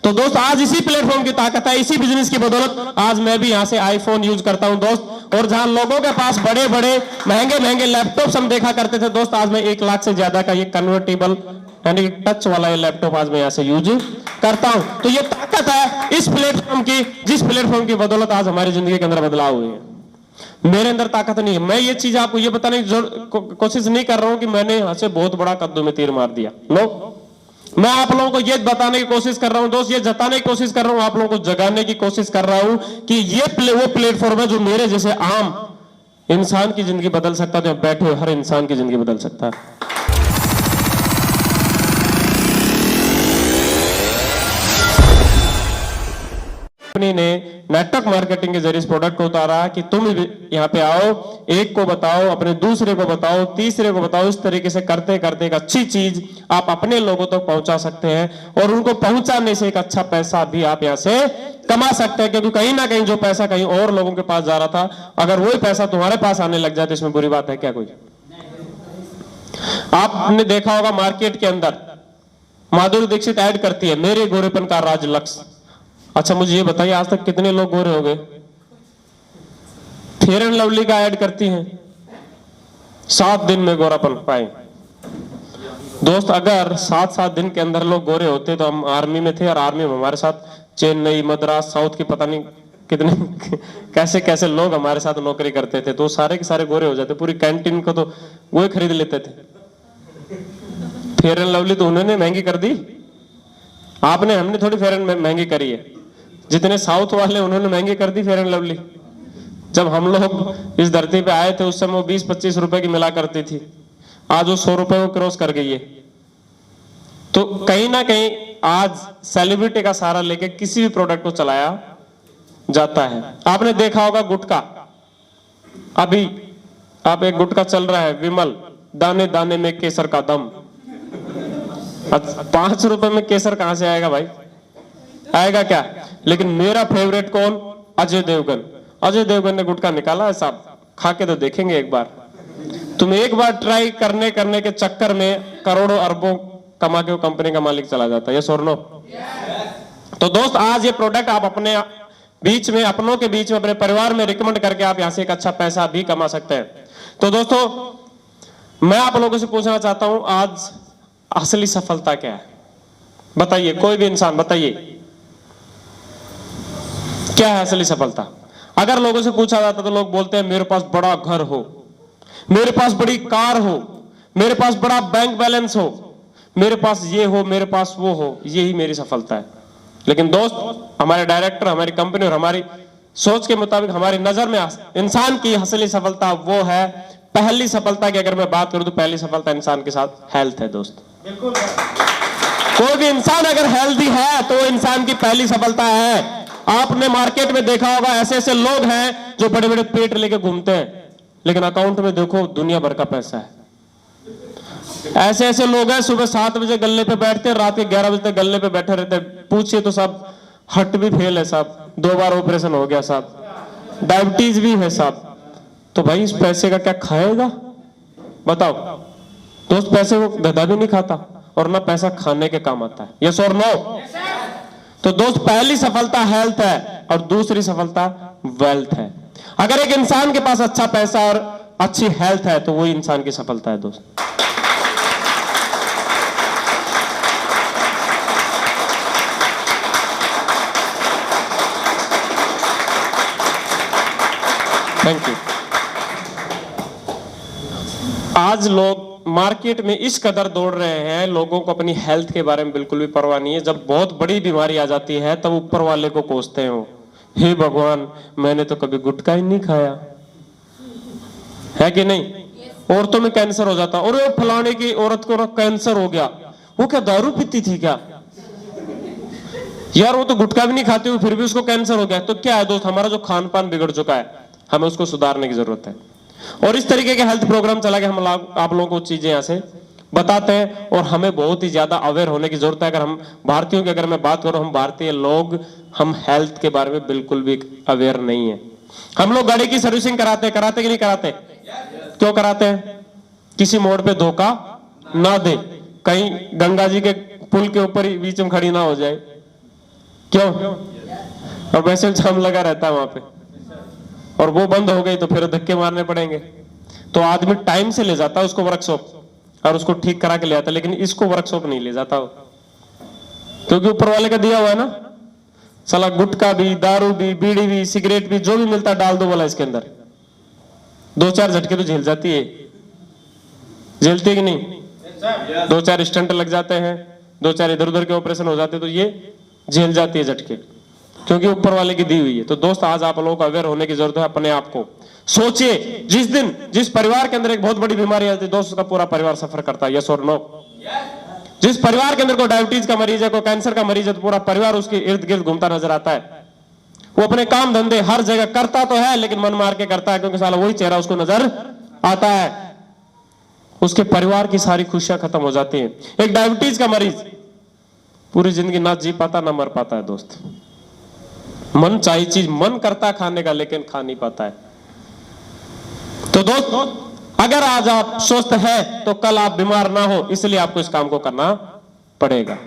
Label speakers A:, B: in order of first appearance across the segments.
A: तो दोस्त आज इसी प्लेटफॉर्म की ताकत है, इसी बिजनेस की बदौलत आज मैं भी यहाँ से आईफोन यूज करता हूँ दोस्त। और जहां लोगों के पास बड़े बड़े महंगे महंगे लैपटॉप हम देखा करते थे दोस्त, आज मैं 1 लाख से ज्यादा का ये कन्वर्टेबल यानी टच वाला ये लैपटॉप आज मैं यहाँ से यूज करता हूं। तो ये ताकत है इस प्लेटफॉर्म की, जिस प्लेटफॉर्म की बदौलत आज हमारी जिंदगी के अंदर बदलाव हुए हैं। मेरे अंदर ताकत नहीं है। मैं ये चीज आपको ये बताने की कोशिश नहीं कर रहा हूं कि मैंने यहां से बहुत बड़ा कद्दू में तीर मार दिया। नो, मैं आप लोगों को ये बताने की कोशिश कर रहा हूं दोस्त, ये जताने की कोशिश कर रहा हूं, आप लोगों को जगाने की कोशिश कर रहा हूं कि ये वो प्लेटफॉर्म है जो मेरे जैसे आम इंसान की जिंदगी बदल सकता है, जो बैठे हुए हर इंसान की जिंदगी बदल सकता है। कंपनी ने नेटवर्क मार्केटिंग के जरिए इस प्रोडक्ट को उतारा कि तुम यहाँ पे आओ, एक को बताओ, अपने दूसरे को बताओ, तीसरे को बताओ। इस तरीके से करते करते एक अच्छी चीज आप अपने लोगों तक पहुंचा सकते हैं और उनको पहुंचाने से एक अच्छा पैसा भी आप यहाँ से कमा सकते हैं। क्योंकि कहीं ना कहीं जो पैसा कहीं और लोगों के पास जा रहा था, अगर वही पैसा तुम्हारे पास आने लग जाए तो इसमें बुरी बात है क्या? कोई आपने देखा होगा मार्केट के अंदर माधुरी दीक्षित ऐड करती है, मेरे गोरेपन का राज लक्ष्य। अच्छा मुझे ये बताइए, आज तक कितने लोग गोरे हो गए? फेयर एंड लवली का ऐड करती हैं, 7 दिन में गोरापन पाए। दोस्त अगर 7-7 दिन के अंदर लोग गोरे होते तो हम आर्मी में थे, और आर्मी में हमारे साथ चेन्नई, मद्रास, साउथ के पता नहीं कितने कैसे कैसे लोग हमारे साथ नौकरी करते थे, तो सारे के सारे गोरे हो जाते। पूरी कैंटीन को तो वो खरीद लेते थे। फेयर एंड लवली तो उन्होंने महंगी कर दी, आपने हमने थोड़ी फेयर एंड महंगी करी है। जितने साउथ वाले उन्होंने महंगी कर दी फेयर एंड लवली। जब हम लोग इस धरती पे आए थे उस समय वो 20-25 रुपए की मिला करती थी, आज वो 100 रुपए को क्रॉस कर गई है। तो कहीं ना कहीं आज सेलिब्रिटी का सहारा लेके किसी भी प्रोडक्ट को चलाया जाता है। आपने देखा होगा गुटखा, अभी आप एक गुटखा चल रहा है विमल, दाने दाने में केसर का दम। 5 रुपए में केसर कहां से आएगा भाई? आएगा क्या? लेकिन मेरा फेवरेट कौन? अजय देवगन। अजय देवगन ने गुटखा निकाला है साहब, खा के तो देखेंगे एक बार। तुम एक बार ट्राई करने के चक्कर में करोड़ों अरबों कमा के वो कंपनी का मालिक चला जाता है। ये और नो? तो दोस्त आज ये प्रोडक्ट आप अपने बीच में, अपनों के बीच में, अपने परिवार में रिकमेंड करके आप यहां से एक अच्छा पैसा भी कमा सकते हैं। तो दोस्तों मैं आप लोगों से पूछना चाहता हूं, आज असली सफलता क्या है? बताइए, कोई भी इंसान बताइए क्या है असली सफलता? अगर लोगों से पूछा जाता तो लोग बोलते हैं मेरे पास बड़ा घर हो, मेरे पास बड़ी कार हो, मेरे पास बड़ा बैंक बैलेंस हो, मेरे पास ये हो, मेरे पास वो हो, यही मेरी सफलता है। लेकिन दोस्त हमारे डायरेक्टर, हमारी कंपनी और हमारी सोच के मुताबिक, हमारी नजर में इंसान की असली सफलता वो है, पहली सफलता की अगर मैं बात करूं तो पहली सफलता इंसान के साथ हेल्थ है दोस्त। बिल्कुल, कोई भी इंसान अगर हेल्दी है तो इंसान की पहली सफलता है। आपने मार्केट में देखा होगा ऐसे ऐसे लोग हैं जो बड़े बड़े पेट लेके घूमते हैं, लेकिन अकाउंट में देखो दुनिया भर का पैसा है। ऐसे ऐसे लोग हैं सुबह 7 बजे गल्ले पे बैठते हैं, रात के 11 बजे तक गल्ले पे बैठे रहते हैं। पूछिए तो सब हट भी फेल है साहब, 2 बार ऑपरेशन हो गया साहब, डायबिटीज भी है साहब। तो भाई इस पैसे का क्या खाएगा बताओ? दोस्त पैसे को गधा भी नहीं खाता और ना पैसा खाने के काम आता है। यस और नो? तो दोस्त पहली सफलता हेल्थ है और दूसरी सफलता वेल्थ है। अगर एक इंसान के पास अच्छा पैसा और अच्छी हेल्थ है तो वही इंसान की सफलता है दोस्त। Thank you. आज लोग मार्केट में इस कदर दौड़ रहे हैं, लोगों को अपनी हेल्थ के बारे में बिल्कुल भी परवाह नहीं है। जब बहुत बड़ी बीमारी आ जाती है तब ऊपर वाले को कोसते हो, हे भगवान मैंने तो कभी गुटखा ही नहीं खाया, है कि नहीं? औरतों में कैंसर हो जाता, और फलाने की औरत को कैंसर हो गया, वो क्या दारू पीती थी क्या? यार वो तो गुटखा भी नहीं खाती हुई फिर भी उसको कैंसर हो गया। तो क्या है दोस्त, हमारा जो खान पान बिगड़ चुका है, हमें उसको सुधारने की जरूरत है। और इस तरीके के हेल्थ प्रोग्राम चला के हम आप लोगों को चीजें यहाँ से बताते हैं और हमें बहुत ही ज्यादा अवेयर होने की जरूरत है। अगर हम भारतीयों की अगर मैं बात करूं, हम भारतीय लोग हम हेल्थ के बारे में बिल्कुल भी अवेयर नहीं है। हम लोग गाड़ी की सर्विसिंग कराते कि नहीं कराते? क्यों कराते हैं? किसी मोड़ पे धोखा ना दे, कहीं गंगा जी के पुल के ऊपर ही बीच में खड़ी ना हो जाए, क्यों? और वैसे जाम लगा रहता है वहां पे, और वो बंद हो गई तो फिर धक्के मारने पड़ेंगे। तो आदमी टाइम से ले जाता है उसको वर्कशॉप और उसको ठीक करा के ले आता, लेकिन इसको वर्कशॉप नहीं ले जाता हो, क्योंकि ऊपर वाले का दिया हुआ है ना। साला गुटखा भी, दारू भी, बीड़ी भी, सिगरेट भी, जो भी मिलता है डाल दो बोला इसके अंदर, 2-4 झटके तो झेल जाती है, झेलती है कि नहीं? 2-4 स्टंट लग जाते हैं, 2-4 इधर उधर के ऑपरेशन हो जाते, तो ये झेल जाती है झटके, क्योंकि ऊपर वाले की दी हुई है। तो दोस्त आज आप लोगों को अवेयर होने की जरूरत है। अपने आप को सोचिए, जिस दिन जिस परिवार के अंदर एक बहुत बड़ी बीमारी आती है दोस्त, उसका पूरा परिवार सफर करता है, यस और नो? जिस परिवार के अंदर कोई डायबिटीज का मरीज है, कोई कैंसर का मरीज है, तो पूरा परिवार उसके इर्द गिर्द घूमता नजर आता है। वो अपने काम धंधे हर जगह करता तो है, लेकिन मन मार के करता है, क्योंकि साला वही चेहरा उसको नजर आता है। उसके परिवार की सारी खुशियां खत्म हो जाती हैं। एक डायबिटीज का मरीज पूरी जिंदगी ना जी पाता ना मर पाता है दोस्त। मन चाहिए, चीज मन करता है खाने का, लेकिन खा नहीं पाता है। तो दोस्त, अगर आज आप स्वस्थ है तो कल आप बीमार ना हो, इसलिए आपको इस काम को करना पड़ेगा।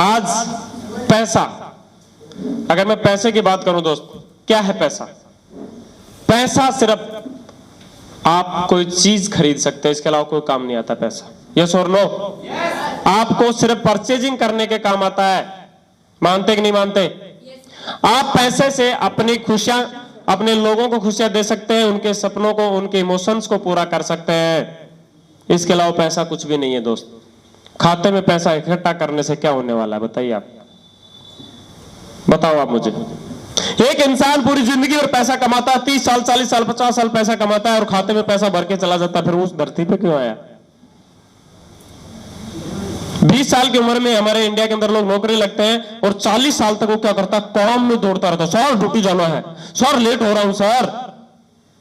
A: आज पैसा, अगर मैं पैसे की बात करूं दोस्त, क्या है पैसा? पैसा सिर्फ आप कोई चीज खरीद सकते हैं, इसके अलावा कोई काम नहीं आता पैसा, यस और नो? आपको सिर्फ परचेजिंग करने के काम आता है, मानते कि नहीं मानते? आप पैसे से अपनी खुशियां, अपने लोगों को खुशियां दे सकते हैं, उनके सपनों को, उनके इमोशंस को पूरा कर सकते हैं। इसके अलावा पैसा कुछ भी नहीं है दोस्त। खाते में पैसा इकट्ठा करने से क्या होने वाला है बताइए आप, बताओ आप मुझे। एक इंसान पूरी जिंदगी और पैसा कमाता है, 30 साल, 40 साल, 50 साल पैसा कमाता है, और खाते में पैसा भर के चला जाता है, फिर उस धरती पे क्यों आया? 20 साल की उम्र में हमारे इंडिया के अंदर लोग नौकरी लगते हैं, और 40 साल तक वो क्या करता है? काम में दौड़ता रहता है। सर ड्यूटी जाना है, सर लेट हो रहा हूं, सर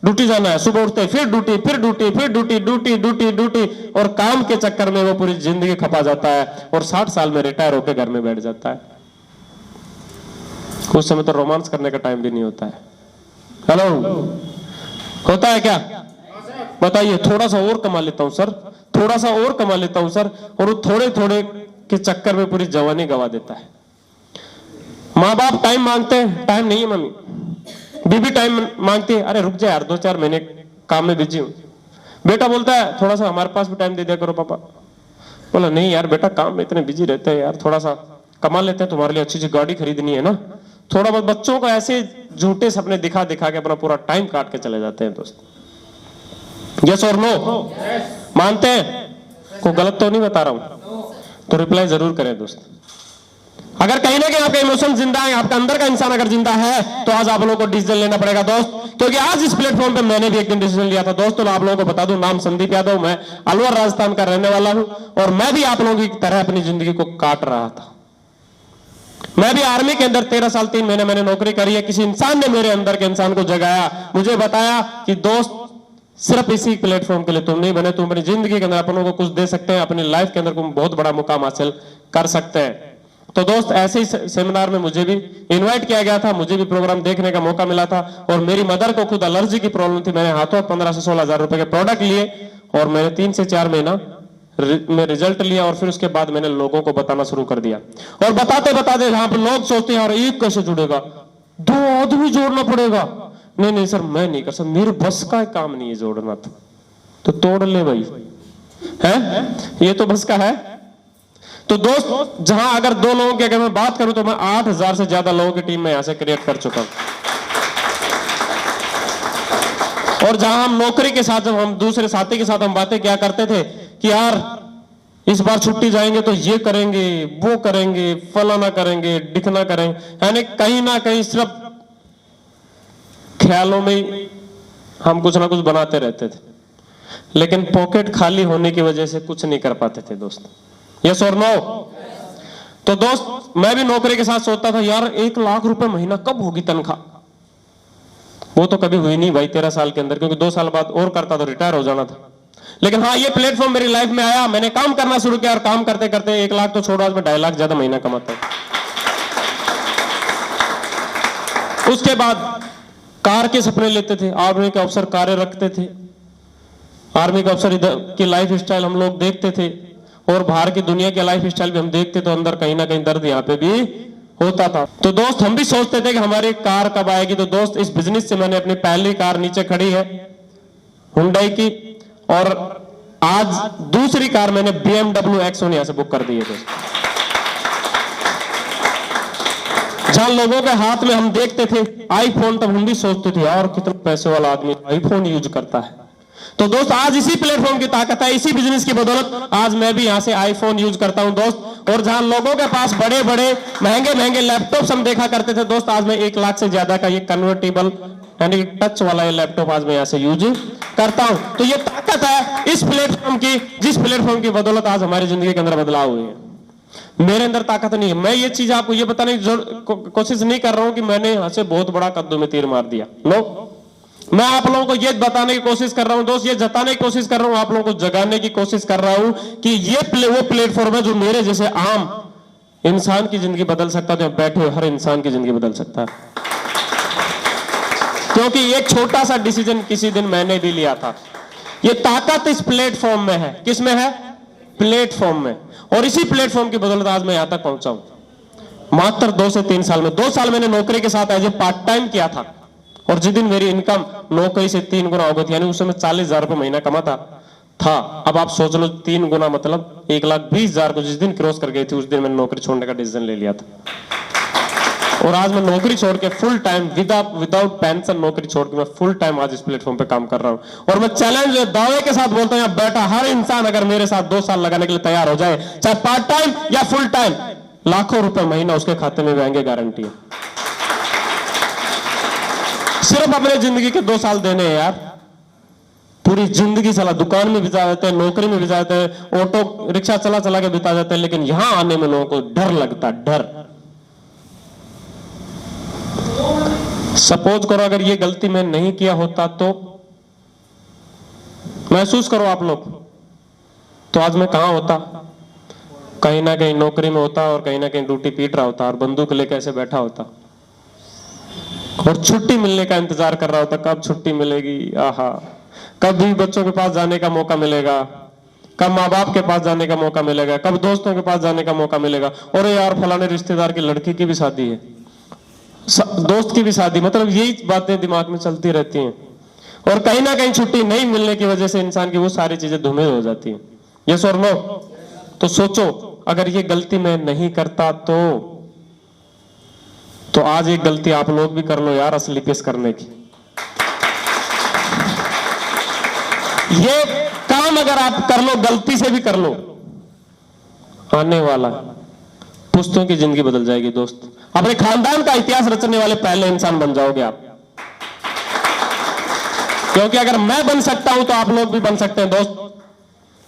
A: ड्यूटी जाना है। सुबह उठते फिर ड्यूटी, फिर ड्यूटी, फिर ड्यूटी, ड्यूटी ड्यूटी ड्यूटी, और काम के चक्कर में वो पूरी जिंदगी खपा जाता है, और 60 साल में रिटायर होकर घर में बैठ जाता है। उस समय तो रोमांस करने का टाइम भी नहीं होता है। हेलो, होता है क्या? बताइए। थोड़ा सा और कमा लेता हूं सर, थोड़ा सा और कमा लेता हूं सर, और वो थोड़े थोड़े के चक्कर में पूरी जवानी गवा देता है। माँ बाप टाइम मांगते हैं, टाइम नहीं है मम्मी, बीबी टाइम मांगती है, अरे रुक जा यार 2-4 महीने काम में बिजी हूं। बेटा बोलता है थोड़ा सा हमारे पास भी टाइम दे दिया करो पापा। बोला नहीं यार बेटा, काम में इतने बिजी रहते हैं यार, थोड़ा सा कमा लेते हैं, तुम्हारे लिए अच्छी सी गाड़ी खरीदनी है ना। थोड़ा बहुत बच्चों को ऐसे झूठे सपने दिखा दिखा के अपना पूरा टाइम काट के चले जाते हैं दोस्त। यस और नो? मानते हैं? को गलत तो नहीं बता रहा हूं, तो रिप्लाई जरूर करें दोस्त। अगर कहीं ना कहीं आपका इमोशन जिंदा है, आपका अंदर का इंसान अगर जिंदा है, तो आज आप लोगों को डिसीजन लेना पड़ेगा दोस्त। क्योंकि आज इस प्लेटफॉर्म पे मैंने भी एक दिन डिसीजन लिया था दोस्त। तो आप लोगों को बता दूं, नाम संदीप यादव, मैं अलवर राजस्थान का रहने वाला हूं, और मैं भी आप लोगों की तरह अपनी जिंदगी को काट रहा था। मैं भी आर्मी के अंदर 13 साल 3 महीने मैंने नौकरी करी है। किसी इंसान ने मेरे अंदर के इंसान को जगाया, मुझे बताया कि दोस्त सिर्फ इसी प्लेटफॉर्म के लिए तुम नहीं बने, तुम अपनी जिंदगी के अंदर अपनों को कुछ दे सकते हैं, अपनी लाइफ के अंदर तुम बहुत बड़ा मुकाम हासिल कर सकते हैं। तो दोस्त, ऐसे ही सेमिनार में मुझे भी इनवाइट किया गया था, मुझे भी प्रोग्राम देखने का मौका मिला था। और मेरी मदर को खुद एलर्जी की प्रॉब्लम थी। मैंने हाथों 15 से 16 हजार रुपए के प्रोडक्ट लिए, और मैंने 3 से 4 महीना में रिजल्ट लिया, और फिर उसके बाद मैंने लोगों को बताना शुरू कर दिया। और बताते बताते जहां पर लोग सोचते हैं और एक कैसे जुड़ेगा, 2 आदमी जोड़ना पड़ेगा, नहीं नहीं सर मैं नहीं कर सकता, मेरे बस का काम नहीं है जोड़ना, तो तोड़ ले भाई, है ये तो बस का है। तो दोस्त, जहां अगर 2 लोगों की अगर मैं बात करूं, तो मैं 8000 से ज्यादा लोगों की टीम में यहां से क्रिएट कर चुका हूं। और जहां हम नौकरी के साथ, जब हम दूसरे साथी के साथ हम बातें क्या करते थे कि यार इस बार छुट्टी जाएंगे तो ये करेंगे, वो करेंगे, फलाना करेंगे, दिखना करेंगे, यानी कहीं ना कहीं सिर्फ ख्यालों में हम कुछ ना कुछ बनाते रहते थे, लेकिन पॉकेट खाली होने की वजह से कुछ नहीं कर पाते थे दोस्त। यस और नो? तो दोस्त, मैं भी नौकरी के साथ सोचता था यार 1 लाख रुपए महीना कब होगी तनख्वाह। वो तो कभी हुई नहीं भाई 13 साल के अंदर, क्योंकि 2 साल बाद और करता तो रिटायर हो जाना था। लेकिन हाँ, ये प्लेटफॉर्म मेरी लाइफ में आया, मैंने काम करना शुरू किया, और काम करते करते 1 लाख तो छोड़ो, आज मैं 2.5 लाख ज्यादा महीना कमाता हूं। उसके बाद कार के सपने लेते थे, आर्मी के अफसर कारें रखते थे, आर्मी के अफसर की लाइफ स्टाइल हम लोग देखते थे और बाहर की दुनिया के लाइफ स्टाइल भी हम देखते, तो अंदर कहीं ना कहीं दर्द यहाँ पे भी होता था। तो दोस्त हम भी सोचते थे कि हमारी कार कब आएगी। तो दोस्त इस बिजनेस से मैंने अपनी पहली कार नीचे खड़ी है हुंडई की, और आज दूसरी कार मैंने BMW X1 यहां से बुक कर दी है दोस्त। जहां लोगों के हाथ में हम देखते थे आईफोन, तब हम भी सोचते थे यार कितना पैसे वाला आदमी आईफोन यूज करता है। तो दोस्त आज इसी प्लेटफॉर्म की ताकत है, इसी बिजनेस की बदौलत आज मैं भी यहां से आईफोन यूज करता हूं दोस्त। और जहां लोगों के पास बड़े बड़े महंगे महंगे लैपटॉप्स हम देखा करते थे दोस्त, आज मैं 1 लाख से ज्यादा का ये कन्वर्टेबल यानी टच वाला ये लैपटॉप आज मैं यहां से यूज करता हूं। तो ये ताकत है इस प्लेटफॉर्म की, जिस प्लेटफॉर्म की बदौलत आज हमारी जिंदगी के अंदर बदलाव हुए हैं। मेरे अंदर ताकत नहीं है। मैं ये चीज आपको ये बताने की कोशिश नहीं कर रहा हूं कि मैंने यहां से बहुत बड़ा कद्दू में तीर मार दिया। नो, मैं आप लोगों को ये बताने की कोशिश कर रहा हूं दोस्त, ये जताने की कोशिश कर रहा हूं, आप लोगों को जगाने की कोशिश कर रहा हूं कि ये वो प्लेटफॉर्म है जो मेरे जैसे आम इंसान की जिंदगी बदल सकता है। तो बैठे हुए हर इंसान की जिंदगी बदल सकता है, क्योंकि एक छोटा सा डिसीजन किसी दिन मैंने भी लिया था। ये ताकत इस प्लेटफॉर्म में है। किस में है? प्लेटफॉर्म में। और इसी प्लेटफॉर्म की बदौलत आज मैं यहां तक पहुंचा हूं मात्र 2 से 3 साल में। 2 साल मैंने नौकरी के साथ एज ए पार्ट टाइम किया था, और जिस दिन मेरी इनकम नौकरी से 3 गुना हो गई थी, यानी उस समय 40,000 रुपए महीना कमाता था। अब आप सोच लो 3 गुना मतलब 1,20,000 को जिस दिन क्रॉस कर गई थी, उस दिन मैंने नौकरी छोड़ने का डिसीजन ले लिया था। और आज मैं नौकरी छोड़ के फुल टाइम विदाउट पेंशन नौकरी छोड़ के मैं फुल टाइम आज इस प्लेटफॉर्म पे काम कर रहा हूं। और मैं चैलेंज दावे के साथ बोलता हूं, यहाँ बैठा हर इंसान अगर मेरे साथ 2 साल लगाने के लिए तैयार हो जाए, चाहे पार्ट टाइम या फुल टाइम, लाखों रुपए महीना उसके खाते में आएंगे, गारंटी है। सिर्फ अपने जिंदगी के 2 साल देने हैं यार, पूरी जिंदगी चला दुकान में बिता देते हैं, नौकरी में बिता देते हैं, ऑटो रिक्शा चला चला के बिता देते हैं, लेकिन यहां आने में लोगों को डर लगता, डर। सपोज करो अगर ये गलती मैं नहीं किया होता, तो महसूस करो आप लोग, तो आज मैं कहां होता? कहीं ना कहीं नौकरी में होता, और कहीं ना कहीं ड्यूटी पीट रहा होता, और बंदूक लेकर ऐसे बैठा होता, और छुट्टी मिलने का इंतजार कर रहा होता, कब छुट्टी मिलेगी, आहा, कब भी बच्चों के पास जाने का मौका मिलेगा, कब माँ बाप के पास जाने का मौका मिलेगा, कब दोस्तों के पास जाने का मौका मिलेगा। और यार फलाने रिश्तेदार की लड़की की भी शादी है, दोस्त की भी शादी, मतलब यही बातें दिमाग में चलती रहती हैं। और कहीं ना कहीं छुट्टी नहीं मिलने की वजह से इंसान की वो सारी चीजें धूमिल हो जाती हैं। यस और नो? तो सोचो अगर ये गलती मैं नहीं करता, तो आज एक गलती आप लोग भी कर लो यार, असली पेश करने की। ये काम अगर आप कर लो, गलती से भी कर लो, आने वाला पुश्तों की जिंदगी बदल जाएगी दोस्त। अपने खानदान का इतिहास रचने वाले पहले इंसान बन जाओगे आप। क्योंकि अगर मैं बन सकता हूं तो आप लोग भी बन सकते हैं दोस्त।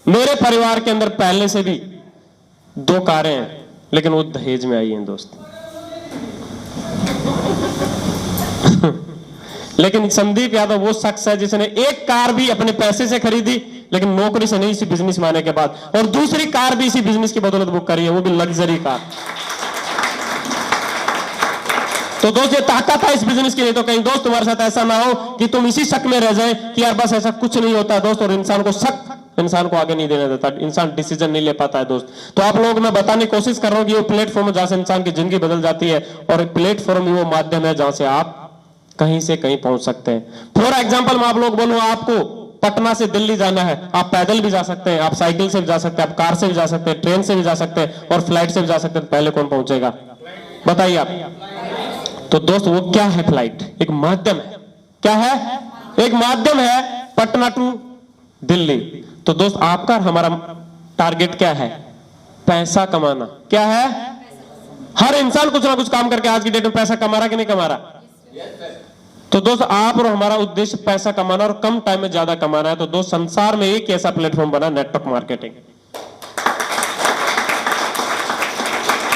A: मेरे परिवार के अंदर पहले से भी 2 कारें हैं, लेकिन वो दहेज में आई हैं दोस्त। लेकिन संदीप यादव वो शख्स है जिसने एक कार भी अपने पैसे से खरीदी, लेकिन नौकरी से नहीं, इसी बिजनेस में आने के बाद, और दूसरी कार भी इसी बिजनेस की बदौलत बुक करी है, वो भी लग्जरी कार। तो दोस्त ये ताकत है इस बिजनेस की। नहीं तो कहीं दोस्त तुम्हारे साथ ऐसा ना हो कि तुम इसी शक में रह जाए कि यार बस ऐसा कुछ नहीं होता दोस्त, और इंसान को शक इंसान को आगे नहीं देने देता, इंसान डिसीजन नहीं ले पाता है दोस्त। तो आप लोगों को मैं बताने की कोशिश कर रहा हूं कि वो प्लेटफॉर्म है जहां से इंसान की जिंदगी बदल जाती है, और प्लेटफॉर्म वो माध्यम है जहां से आप कहीं से कहीं पहुंच सकते हैं। फॉर एग्जाम्पल मैं आप लोग बोलूं, आपको पटना से दिल्ली जाना है, आप पैदल भी जा सकते हैं, आप साइकिल से भी जा सकते हैं, आप कार से भी जा सकते हैं, ट्रेन से भी जा सकते हैं, और फ्लाइट से भी जा सकते हैं। पहले कौन पहुंचेगा बताइए आप? तो दोस्त वो क्या है? फ्लाइट एक माध्यम है। क्या है? एक माध्यम है, पटना टू दिल्ली। तो दोस्त आपका हमारा टारगेट क्या है? पैसा कमाना। क्या है? हर इंसान कुछ ना कुछ काम करके आज की डेट में पैसा कमा रहा कि नहीं कमा रहा? तो दोस्त आप और हमारा उद्देश्य पैसा कमाना और कम टाइम में ज्यादा कमाना है। तो दोस्त संसार में एक ऐसा प्लेटफॉर्म बना, नेटवर्क मार्केटिंग,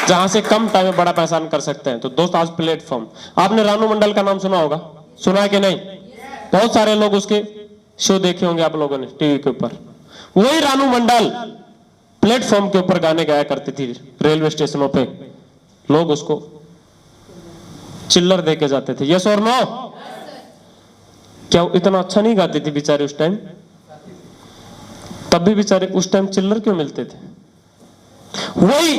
A: जहां से कम टाइम में बड़ा पैसा कर सकते हैं। तो दोस्त आज प्लेटफॉर्म, आपने रानू मंडल का नाम सुना होगा, सुना है कि नहीं? बहुत सारे लोग उसके शो देखे होंगे आप लोगों ने टीवी के ऊपर। वही रानू मंडल प्लेटफॉर्म के ऊपर गाने गाया करती थी, रेलवे स्टेशनों पे लोग उसको चिल्लर देके जाते थे। यस और नो? क्या इतना अच्छा नहीं गाती थी बेचारी उस टाइम? तब भी बेचारे उस टाइम चिल्लर क्यों मिलते थे? वही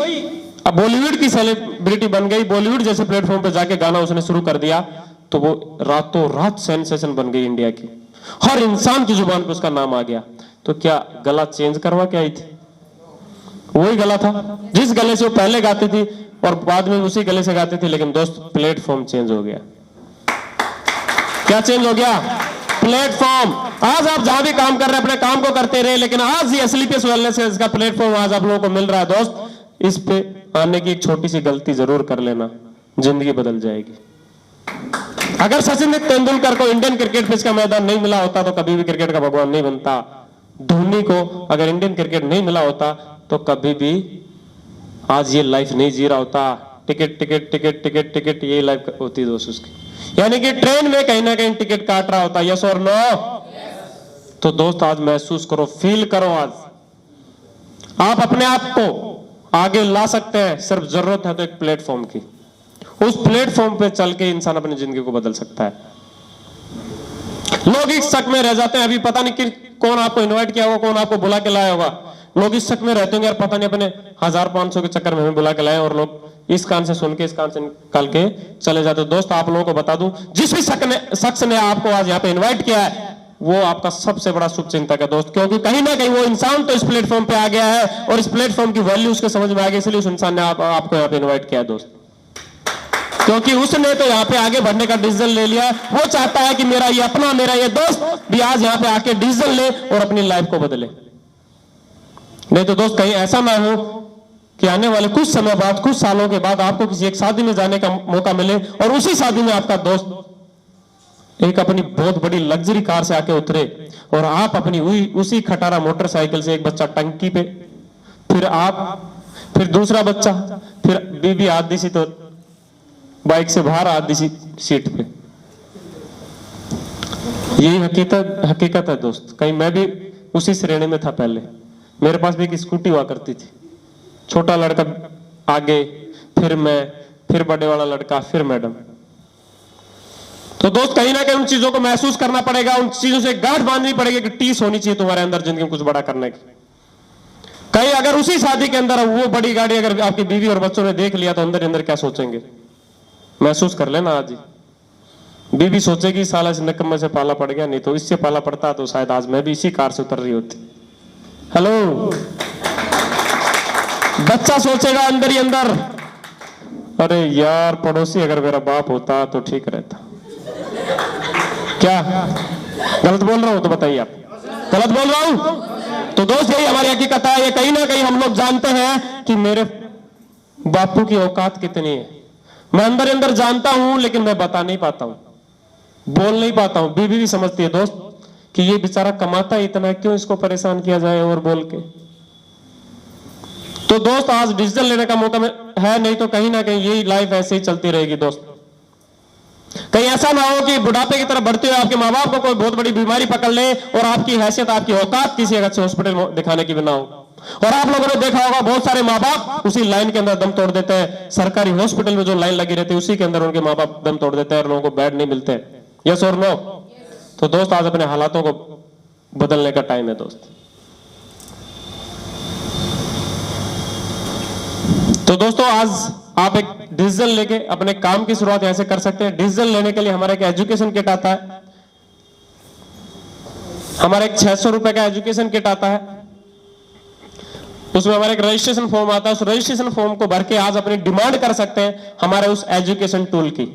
A: अब बॉलीवुड की सेलिब्रिटी बन गई, बॉलीवुड जैसे प्लेटफॉर्म पे जाके गाना उसने शुरू कर दिया तो वो रातों रात सेंसेशन बन गई इंडिया की, हर इंसान की जुबान पे उसका नाम आ गया। तो क्या गला चेंज करवा के आई थी? वही गला था जिस गले से वो पहले गाती थी और बाद में उसी गले से गाती थी, लेकिन दोस्त प्लेटफॉर्म चेंज हो गया। क्या चेंज हो गया? प्लेटफॉर्म। आज आप जहां भी काम कर रहे हैं अपने काम को करते रहे, लेकिन आज ये स्लीपियस वेलनेस है, इसका प्लेटफॉर्म आज आप लोगों को मिल रहा है दोस्त। इस पे आने की एक छोटी सी गलती जरूर कर लेना, जिंदगी बदल जाएगी। अगर सचिन तेंदुलकर को इंडियन क्रिकेट पिच का मैदान नहीं मिला होता तो कभी भी क्रिकेट का भगवान नहीं बनता। धोनी को अगर इंडियन क्रिकेट नहीं मिला होता तो कभी भी आज ये लाइफ नहीं जी रहा होता। Ticket ticket ticket ticket ticket ये लाइफ होती दोस्त उसकी, यानी कि ट्रेन में कहीं ना कहीं टिकट काट रहा होता। यस और नो? तो दोस्त आज महसूस करो, फील करो, आज आप अपने आप को आगे ला सकते हैं। सिर्फ जरूरत है तो एक प्लेटफॉर्म की, उस प्लेटफॉर्म पे चल के इंसान अपनी जिंदगी को बदल सकता है। लोग इस शक में रह जाते हैं, अभी पता नहीं कि कौन आपको इनवाइट किया होगा, कौन आपको बुला के लाया होगा। लोग इस शक में रहते होंगे यार पता नहीं अपने 1000-500 के चक्कर में हमें बुला के लाए, और लोग इस कान से सुन के इस कान से निकाल के चले जाते। दोस्त आप लोगों को बता दूं, जिस भी शख्स ने आपको आज यहाँ पे इन्वाइट किया है वो आपका सबसे बड़ा शुभ चिंतक है दोस्त, क्योंकि कहीं ना कहीं वो इंसान तो इस प्लेटफॉर्म पे आ गया है और इस प्लेटफॉर्म की वैल्यू उसके समझ में आ गई, इसलिए उस इंसान ने आपको यहाँ पे इन्वाइट किया है दोस्त। क्योंकि उसने तो यहाँ पे आगे बढ़ने का डिसीजन ले लिया, वो चाहता है कि मेरा ये अपना, मेरा ये दोस्त भी आज यहाँ पे आके डिसीजन ले और अपनी लाइफ को बदले। नहीं तो दोस्त कहीं ऐसा ना हो कि आने वाले कुछ समय बाद, कुछ सालों के बाद आपको किसी एक शादी में जाने का मौका मिले और उसी शादी में आपका दोस्त एक अपनी बहुत बड़ी लग्जरी कार से आके उतरे और आप अपनी उसी खटारा मोटरसाइकिल से, एक बच्चा टंकी पे, फिर आप, फिर दूसरा बच्चा, फिर बीबी आधी सी तो बाइक से बाहर आधी सी सीट पे। यही हकीकत है दोस्त। कहीं मैं भी उसी श्रेणी में था पहले, मेरे पास भी एक स्कूटी हुआ करती थी, छोटा लड़का आगे, फिर मैं, फिर बड़े वाला लड़का, फिर मैडम। तो दोस्त कहीं ना कहीं उन चीजों को महसूस करना पड़ेगा, उन चीजों से गांठ बांधनी पड़ेगी कि टीस होनी चाहिए तुम्हारे अंदर जिंदगी में कुछ बड़ा करने की। कहीं अगर उसी शादी के अंदर वो बड़ी गाड़ी अगर आपकी बीवी और बच्चों ने देख लिया तो अंदर अंदर क्या सोचेंगे? महसूस कर लेना आज ही। बीवी सोचेगी साला इस निकम्मे से पाला पड़ गया, नहीं तो इससे पाला पड़ता तो शायद आज मैं भी इसी कार से उतर रही होती। हेलो। बच्चा सोचेगा अंदर ही अंदर, अरे यार पड़ोसी अगर मेरा बाप होता तो ठीक रहता। क्या गलत बोल रहा हूं तो बताइए आप, गलत बोल रहा हूं? तो दोस्त यही हमारी हकीकत है। ये कहीं ना कहीं हम लोग जानते हैं कि मेरे बापू की औकात कितनी है, मैं अंदर अंदर जानता हूं लेकिन मैं बता नहीं पाता हूं, बोल नहीं पाता हूं। बीवी भी समझती है दोस्त कि ये बेचारा कमाता ही इतना है, क्यों इसको परेशान किया जाए और बोल के। तो दोस्त आज डिसीजन लेने का मौका है, नहीं तो कहीं ना कहीं यही लाइफ ऐसे ही चलती रहेगी दोस्त। कहीं ऐसा ना हो कि बुढ़ापे की तरफ बढ़ते हुए आपके माँ बाप को कोई बहुत बड़ी बीमारी पकड़ ले और आपकी हैसियत, आपकी औकात किसी अच्छे हॉस्पिटल में दिखाने की भी ना हो। और आप लोगों ने देखा होगा बहुत सारे माँ बाप उसी लाइन के अंदर दम तोड़ देते हैं। सरकारी हॉस्पिटल में जो लाइन लगी रहती है उसी के अंदर उनके माँ बाप दम तोड़ देते हैं और लोगों को बेड नहीं मिलते। यस और नो? तो दोस्त आज अपने हालातों को बदलने का टाइम है दोस्त। तो दोस्तों आज आप एक डिसीजन लेके अपने काम की शुरुआत ऐसे कर सकते हैं। डिसीजन लेने के लिए हमारा एक एजुकेशन किट आता है, हमारा एक 600 रुपए का एजुकेशन किट आता है, उसमें हमारा एक रजिस्ट्रेशन फॉर्म आता है। उस रजिस्ट्रेशन फॉर्म को भर के आज अपनी डिमांड कर सकते हैं हमारे उस एजुकेशन टूल की।